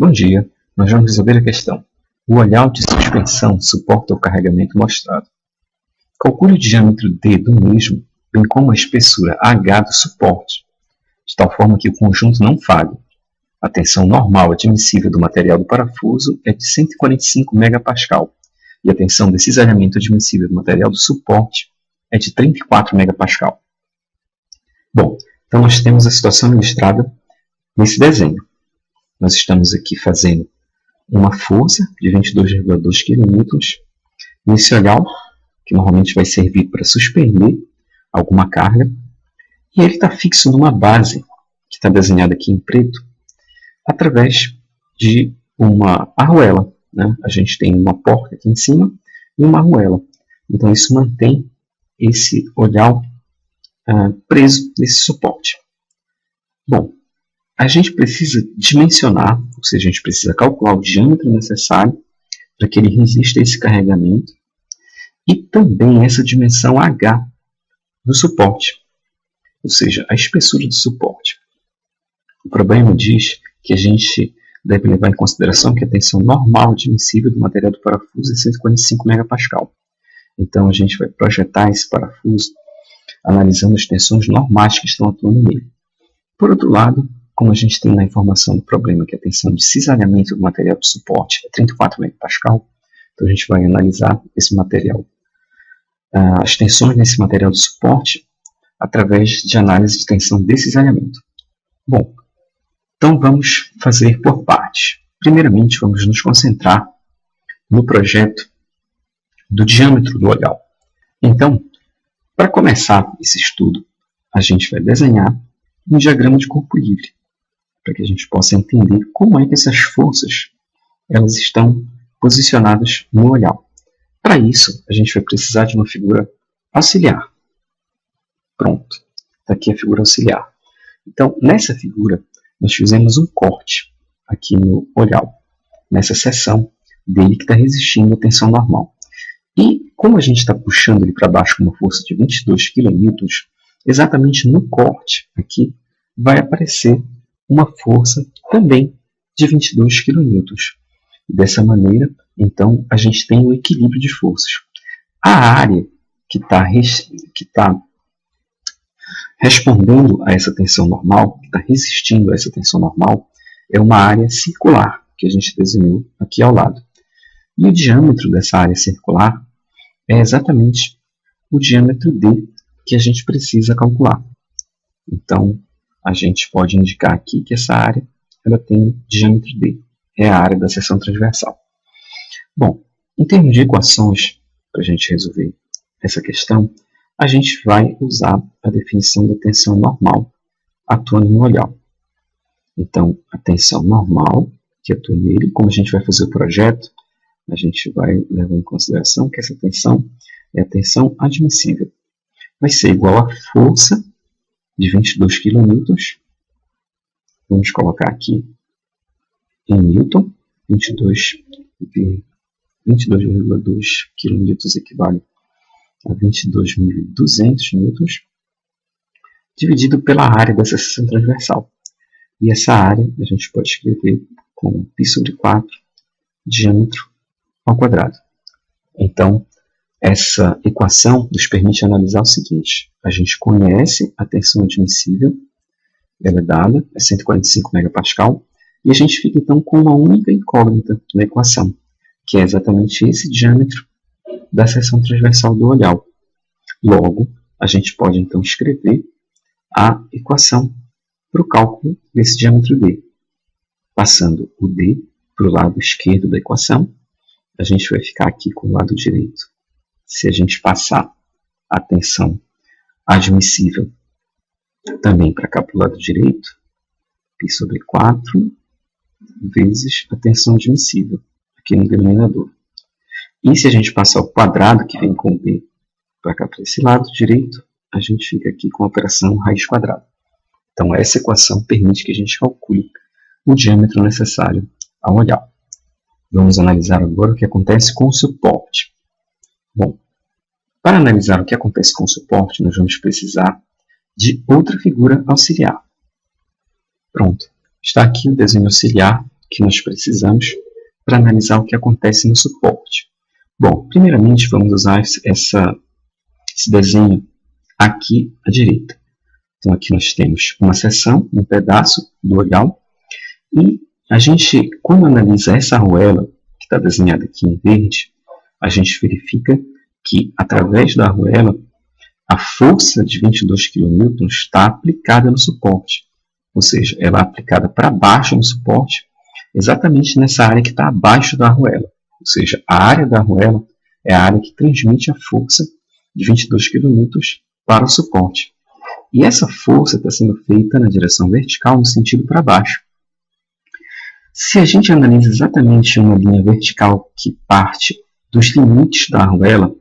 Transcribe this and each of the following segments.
Bom dia, nós vamos resolver a questão. O olhar de suspensão suporta o carregamento mostrado. Calcule o diâmetro D do mesmo, bem como a espessura H do suporte, de tal forma que o conjunto não falhe. A tensão normal admissível do material do parafuso é de 145 MPa e a tensão de cisalhamento admissível do material do suporte é de 34 MPa. Bom, então nós temos a situação ilustrada nesse desenho. Nós estamos aqui fazendo uma força de 22,2 kN nesse olhar, que normalmente vai servir para suspender alguma carga, e ele está fixo numa base, que está desenhada aqui em preto, através de uma arruela. Né? A gente tem uma porta aqui em cima e uma arruela. Então isso mantém esse olhar preso nesse suporte. Bom, a gente precisa dimensionar, ou seja, a gente precisa calcular o diâmetro necessário para que ele resista a esse carregamento e também essa dimensão H do suporte, ou seja, a espessura do suporte. O problema diz que a gente deve levar em consideração que a tensão normal admissível do material do parafuso é 145 MPa. Então a gente vai projetar esse parafuso analisando as tensões normais que estão atuando nele. Por outro lado, como a gente tem na informação do problema que a tensão de cisalhamento do material do suporte é 34 MPa, então a gente vai analisar esse material, as tensões nesse material do suporte através de análise de tensão de cisalhamento. Bom, então vamos fazer por partes. Primeiramente, vamos nos concentrar no projeto do diâmetro do olhar. Então, para começar esse estudo, a gente vai desenhar um diagrama de corpo livre, para que a gente possa entender como é que essas forças elas estão posicionadas no olhar. Para isso, a gente vai precisar de uma figura auxiliar. Pronto, está aqui a figura auxiliar. Então, nessa figura, nós fizemos um corte aqui no olhar, nessa seção dele que está resistindo à tensão normal. E como a gente está puxando ele para baixo com uma força de 22 kN, exatamente no corte aqui vai aparecer uma força também de 22 kN. Dessa maneira, então, a gente tem um equilíbrio de forças. A área que está respondendo a essa tensão normal, que está resistindo a essa tensão normal, é uma área circular, que a gente desenhou aqui ao lado. E o diâmetro dessa área circular é exatamente o diâmetro D que a gente precisa calcular. Então, a gente pode indicar aqui que essa área ela tem diâmetro D, é a área da seção transversal. Bom, em termos de equações, para a gente resolver essa questão, a gente vai usar a definição da tensão normal atuando no olhar. Então, a tensão normal que atua nele, como a gente vai fazer o projeto, a gente vai levar em consideração que essa tensão é a tensão admissível. Vai ser igual a força de 22 kN. Vamos colocar aqui em Newton. 22,2 kN equivale a 22.200 newtons, dividido pela área dessa seção transversal. E essa área a gente pode escrever como π/4 diâmetro ao quadrado. Então, essa equação nos permite analisar o seguinte: a gente conhece a tensão admissível, ela é dada, é 145 MPa, e a gente fica então com uma única incógnita na equação, que é exatamente esse diâmetro da seção transversal do olhar. Logo, a gente pode então escrever a equação para o cálculo desse diâmetro D. Passando o D para o lado esquerdo da equação, a gente vai ficar aqui com o lado direito. Se a gente passar a tensão admissível também para cá para o lado direito, π/4 vezes a tensão admissível, aqui no denominador. E se a gente passar o quadrado que vem com o D para cá para esse lado direito, a gente fica aqui com a operação raiz quadrada. Então essa equação permite que a gente calcule o diâmetro necessário ao olhar. Vamos analisar agora o que acontece com o suporte. Bom, para analisar o que acontece com o suporte, nós vamos precisar de outra figura auxiliar. Pronto, está aqui o desenho auxiliar que nós precisamos para analisar o que acontece no suporte. Bom, primeiramente vamos usar esse desenho aqui à direita. Então aqui nós temos uma seção, um pedaço do olhar, e a gente, quando analisa essa arruela, que está desenhada aqui em verde, a gente verifica que através da arruela, a força de 22 kN está aplicada no suporte, ou seja, ela é aplicada para baixo no suporte, exatamente nessa área que está abaixo da arruela, ou seja, a área da arruela é a área que transmite a força de 22 kN para o suporte. E essa força está sendo feita na direção vertical no sentido para baixo. Se a gente analisa exatamente uma linha vertical que parte dos limites da arruela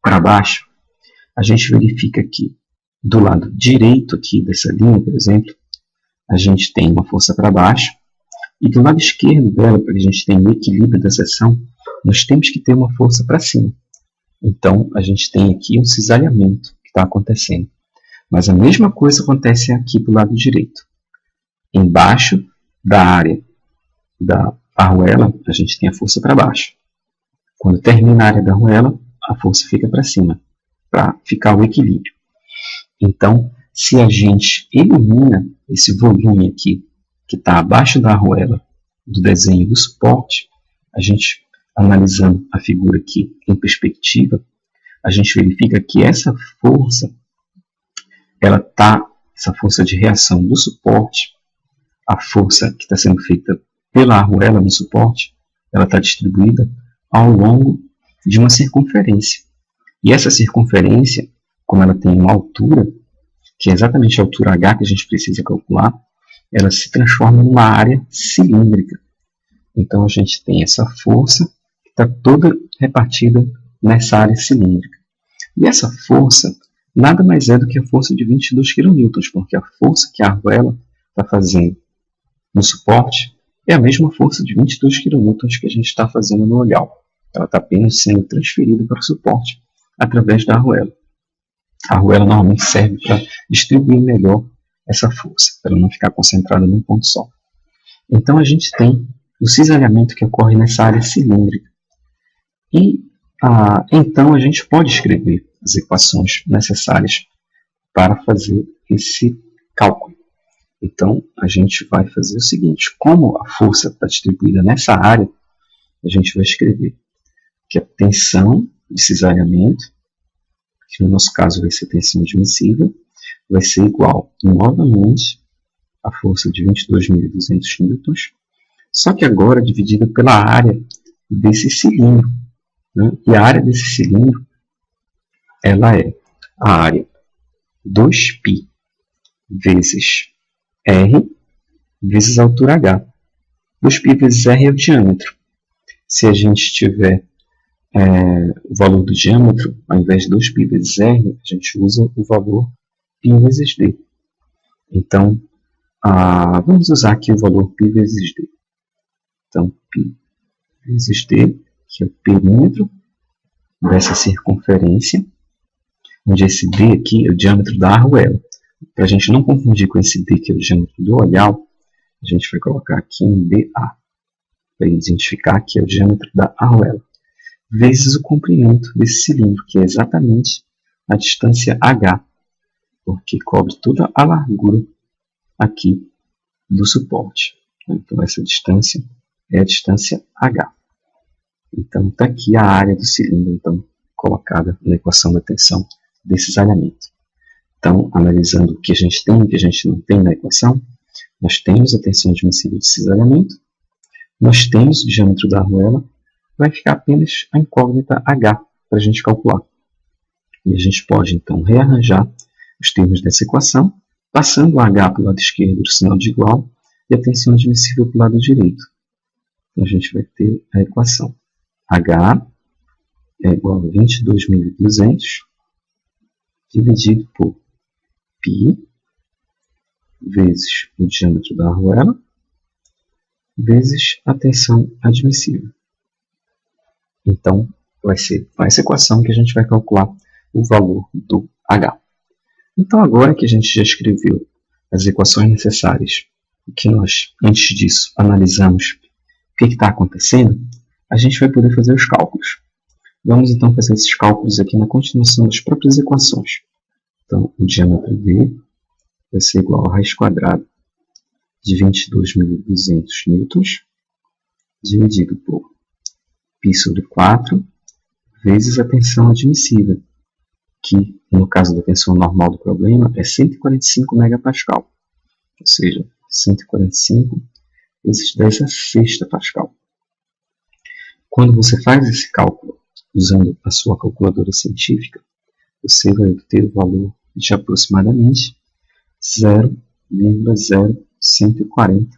para baixo, a gente verifica que do lado direito aqui dessa linha, por exemplo, a gente tem uma força para baixo, e do lado esquerdo dela, para que a gente tenha o equilíbrio da seção, nós temos que ter uma força para cima. Então, a gente tem aqui um cisalhamento que está acontecendo. Mas a mesma coisa acontece aqui do lado direito. Embaixo da área da arruela, a gente tem a força para baixo. Quando termina a área da arruela, a força fica para cima, para ficar o equilíbrio. Então, se a gente elimina esse volume aqui, que está abaixo da arruela do desenho do suporte, a gente, analisando a figura aqui em perspectiva, a gente verifica que essa força, essa força de reação do suporte, a força que está sendo feita pela arruela no suporte, ela está distribuída ao longo de uma circunferência. E essa circunferência, como ela tem uma altura, que é exatamente a altura H que a gente precisa calcular, ela se transforma numa área cilíndrica. Então a gente tem essa força que está toda repartida nessa área cilíndrica. E essa força nada mais é do que a força de 22 kN, porque a força que a arruela está fazendo no suporte é a mesma força de 22 kN que a gente está fazendo no olhar. Ela está apenas sendo transferida para o suporte através da arruela. A arruela normalmente serve para distribuir melhor essa força, para ela não ficar concentrada num ponto só. Então a gente tem o cisalhamento que ocorre nessa área cilíndrica. E então a gente pode escrever as equações necessárias para fazer esse cálculo. Então a gente vai fazer o seguinte: como a força está distribuída nessa área, a gente vai escrever que a tensão de cisalhamento, que no nosso caso vai ser tensão admissível, vai ser igual, novamente, a força de 22.200 newtons, só que agora dividida pela área desse cilindro. Né? E a área desse cilindro, ela é a área 2π vezes R vezes a altura H. 2π vezes R é o diâmetro. Se a gente tiver o valor do diâmetro, ao invés de 2π vezes R, a gente usa o valor π vezes D. Então, vamos usar aqui o valor π vezes D. Então, π vezes D, que é o perímetro dessa circunferência, onde esse D aqui é o diâmetro da arruela. Para a gente não confundir com esse D, que é o diâmetro do olhar, a gente vai colocar aqui um DA, para identificar que é o diâmetro da arruela, vezes o comprimento desse cilindro, que é exatamente a distância H, porque cobre toda a largura aqui do suporte. Então, essa distância é a distância H. Então, está aqui a área do cilindro, então, colocada na equação da tensão desse cisalhamento. Então, analisando o que a gente tem e o que a gente não tem na equação, nós temos a tensão admissível de cisalhamento, nós temos o diâmetro da arruela, vai ficar apenas a incógnita H para a gente calcular. E a gente pode, então, rearranjar os termos dessa equação, passando o H para o lado esquerdo do sinal de igual e a tensão admissível para o lado direito. Então, a gente vai ter a equação H é igual a 22.200 dividido por π vezes o diâmetro da arruela vezes a tensão admissível. Então, vai ser com essa equação que a gente vai calcular o valor do H. Então, agora que a gente já escreveu as equações necessárias e que nós, antes disso, analisamos que está acontecendo, a gente vai poder fazer os cálculos. Vamos então fazer esses cálculos aqui na continuação das próprias equações. Então, o diâmetro D vai ser igual a raiz quadrada de 22.200 newtons, dividido por π sobre 4, vezes a tensão admissível, que, no caso da tensão normal do problema, é 145 megapascal, ou seja, 145 vezes 10 a sexta pascal. Quando você faz esse cálculo usando a sua calculadora científica, você vai obter o valor de aproximadamente 0,0140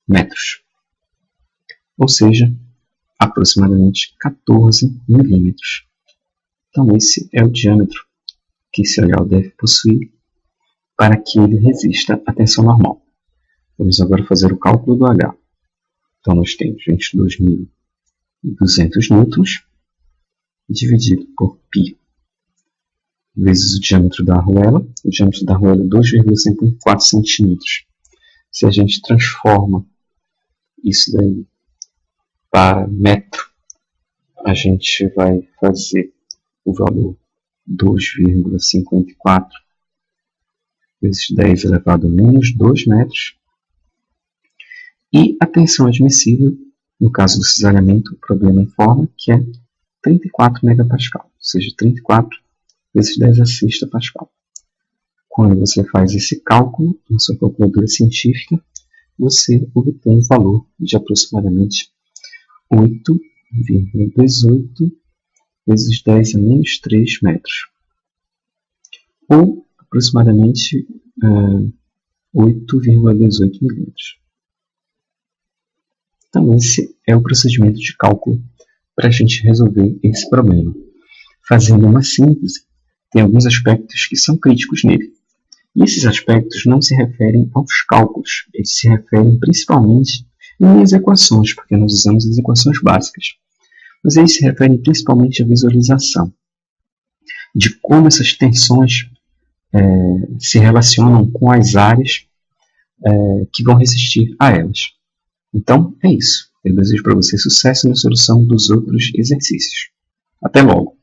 metros, ou seja, aproximadamente 14 milímetros. Então esse é o diâmetro que esse olhar deve possuir para que ele resista à tensão normal. Vamos agora fazer o cálculo do H. Então nós temos 22.200 newtons dividido por π vezes o diâmetro da arruela. O diâmetro da arruela é 2,54 centímetros. Se a gente transforma isso daí para metro, a gente vai fazer o valor 2,54 vezes 10 elevado a menos 2 metros. E a tensão admissível, no caso do cisalhamento, o problema informa que é 34 megapascal, ou seja, 34 vezes 10 a sexta pascal. Quando você faz esse cálculo na sua calculadora científica, você obtém o valor de aproximadamente 8,18 vezes 10 a menos 3 metros, ou aproximadamente 8,18 milímetros. Então esse é o procedimento de cálculo para a gente resolver esse problema. Fazendo uma síntese, tem alguns aspectos que são críticos nele. E esses aspectos não se referem aos cálculos, eles se referem principalmente às equações, porque nós usamos as equações básicas. Mas eles se referem principalmente à visualização, de como essas tensões se relacionam com as áreas que vão resistir a elas. Então, é isso. Eu desejo para você sucesso na solução dos outros exercícios. Até logo!